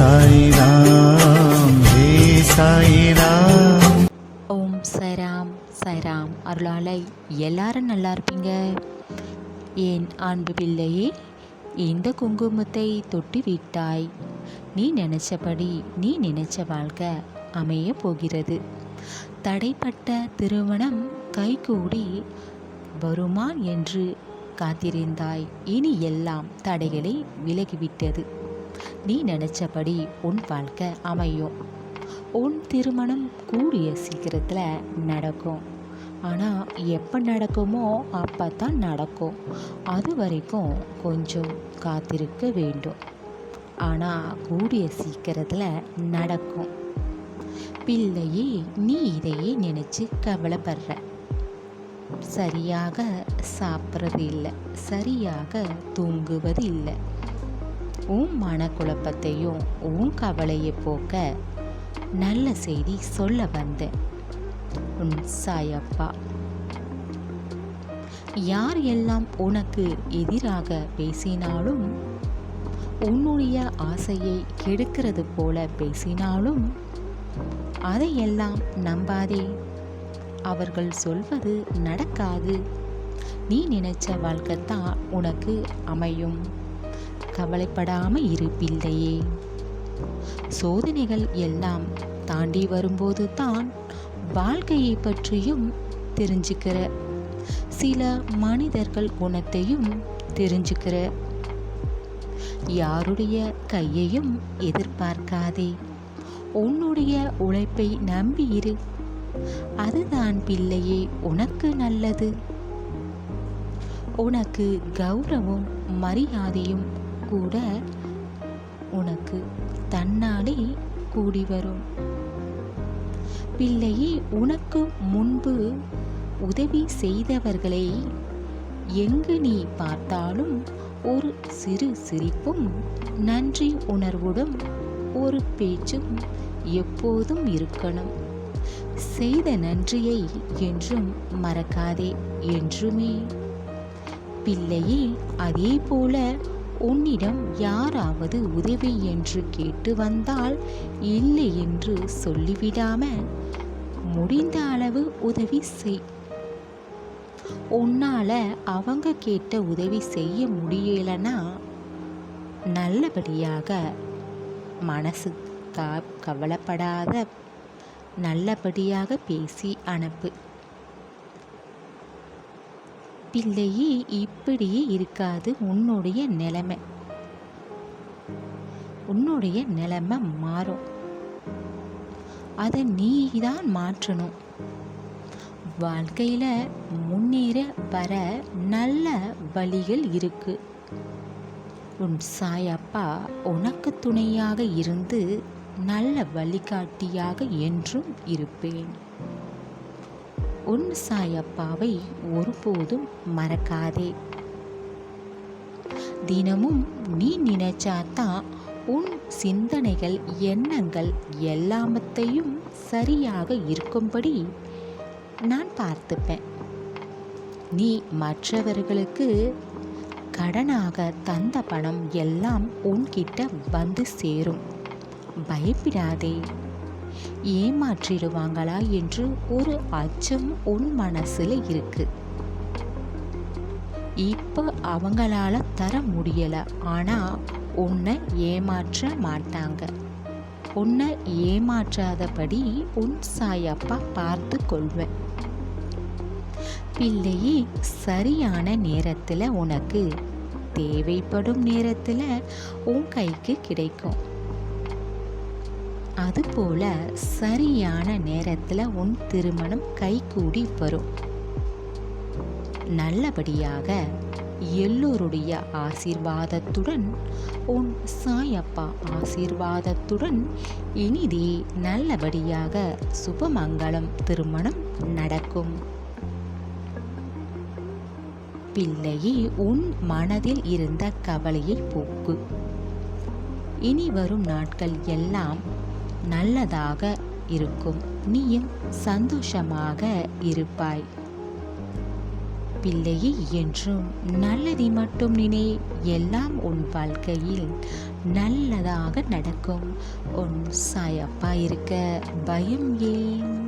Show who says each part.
Speaker 1: Sairam J Sairam.
Speaker 2: ஓம் சாய்ராம். சாய்ராம் அருளாலை எல்லாரும் நல்லா இருப்பீங்க. என் அன்பு பிள்ளையே, இந்த குங்குமத்தை தொட்டு விட்டாய். நீ நினைச்சபடி நீ நினைச்ச வாழ்க்கை அமைய போகிறது. தடைப்பட்ட திருமணம் கைகூடி வருமா என்று காத்திருந்தாய். இனி எல்லாம் தடைகளை விலகிவிட்டது. நீ நினைச்சபடி உன் வாழ்க்கை அமையும். உன் திருமணம் கூடிய சீக்கிரத்தில் நடக்கும். ஆனால் எப்போ நடக்குமோ அப்போ தான் நடக்கும். அது வரைக்கும் கொஞ்சம் காத்திருக்க வேண்டும். ஆனால் கூடிய சீக்கிரத்தில் நடக்கும். பிள்ளையே, நீ இதையே நினச்சி கவலைப்படுற. சரியாக சாப்பிட்றது இல்லை, சரியாக தூங்குவது இல்லை. உன் மனக்குழப்பத்தையும் உன் கவலையை போக்க நல்ல செய்தி சொல்ல வந்தேன். உன் சாயப்பா. யார் எல்லாம் உனக்கு எதிராக பேசினாலும், உன்னுடைய ஆசையை கெடுக்கிறது போல பேசினாலும் அதையெல்லாம் நம்பாதே. அவர்கள் சொல்வது நடக்காது. நீ நினைச்ச வாழ்க்கை தான் உனக்கு அமையும். கவலைப்படாமல் இரு பிள்ளையே. சோதனைகள் எல்லாம் தாண்டி வரும்போது தான் வாழ்க்கையை பற்றியும் தெரிஞ்சுக்கிற. சில மனிதர்கள் குணத்தையும் தெரிஞ்சுக்கிற. யாருடைய கையையும் எதிர்பார்க்காதே. உன்னுடைய உழைப்பை நம்பி இரு. அதுதான் பிள்ளையே உனக்கு நல்லது. உனக்கு கௌரவம் மரியாதையும் கூட உனக்கு தன்னாலே கூடி வரும். பிள்ளையே, உனக்கு முன்பு உதவி செய்தவர்களை எங்கு நீ பார்த்தாலும் ஒரு சிறு சிரிப்பும் நன்றி உணர்வுடன் ஒரு பேச்சும் எப்போதும் இருக்கணும். செய்த நன்றியை என்றும் மறக்காதே. என்றுமே பிள்ளையே, அதே போல உன்னிடம் யாராவது உதவி என்று கேட்டு வந்தால் இல்லை என்று சொல்லிவிடாம முடிந்த அளவு உதவி செய். உன்னால அவங்க கேட்ட உதவி செய்ய முடியலன்னா நல்லபடியாக மனசு கவலைப்படாத நல்லபடியாக பேசி அனுப்பு. பிள்ளையே, இப்படியே இருக்காது உன்னுடைய நிலைமை. உன்னுடைய நிலைமை மாறும். அதை நீ தான் மாற்றணும். வாழ்க்கையில் முன்னேற வர நல்ல வழிகள் இருக்கு. உன் சாயப்பா உனக்கு துணையாக இருந்து நல்ல வழிகாட்டியாக என்றும் இருப்பேன். உன் சாயப்பாவை ஒருபோதும் மறக்காதே. தினமும் நீ நினைச்சாதான் உன் சிந்தனைகள் எண்ணங்கள் எல்லாமத்தையும் சரியாக இருக்கும்படி நான் பார்த்துப்பேன். நீ மற்றவர்களுக்கு கடனாக தந்த பணம் எல்லாம் உன்கிட்ட வந்து சேரும். பயப்படாதே. ஏமாற்றிடுவாங்களா என்று ஒரு அச்சம் உன் மனசுல இருக்கு. இப்ப அவங்களால தர முடியல, ஆனா உன்னை ஏமாற்ற மாட்டாங்க. உன்னை ஏமாற்றாதபடி உன் சாயப்பா பார்த்து கொள்வேன். பிள்ளையே, சரியான நேரத்துல உனக்கு தேவைப்படும் நேரத்துல உன் கைக்கு கிடைக்கும். அதுபோல சரியான நேரத்தில் உன் திருமணம் கைகூடி வரும். நல்லபடியாக எல்லோருடைய ஆசீர்வாதத்துடன், உன் சாயப்பா ஆசீர்வாதத்துடன் இனிதே நல்லபடியாக சுபமங்கலம் திருமணம் நடக்கும். பிள்ளையே, உன் மனதில் இருந்த கவலையை போக்கு. இனி வரும் நாட்கள் எல்லாம் நல்லதாக இருக்கும். நீயும் சந்தோஷமாக இருப்பாய். பிள்ளையே, என்றும் நல்லதை மட்டும் நினை. எல்லாம் உன் வாழ்க்கையில் நல்லதாக நடக்கும். உன் சாயப்பா இருக்க பயம் ஏன்?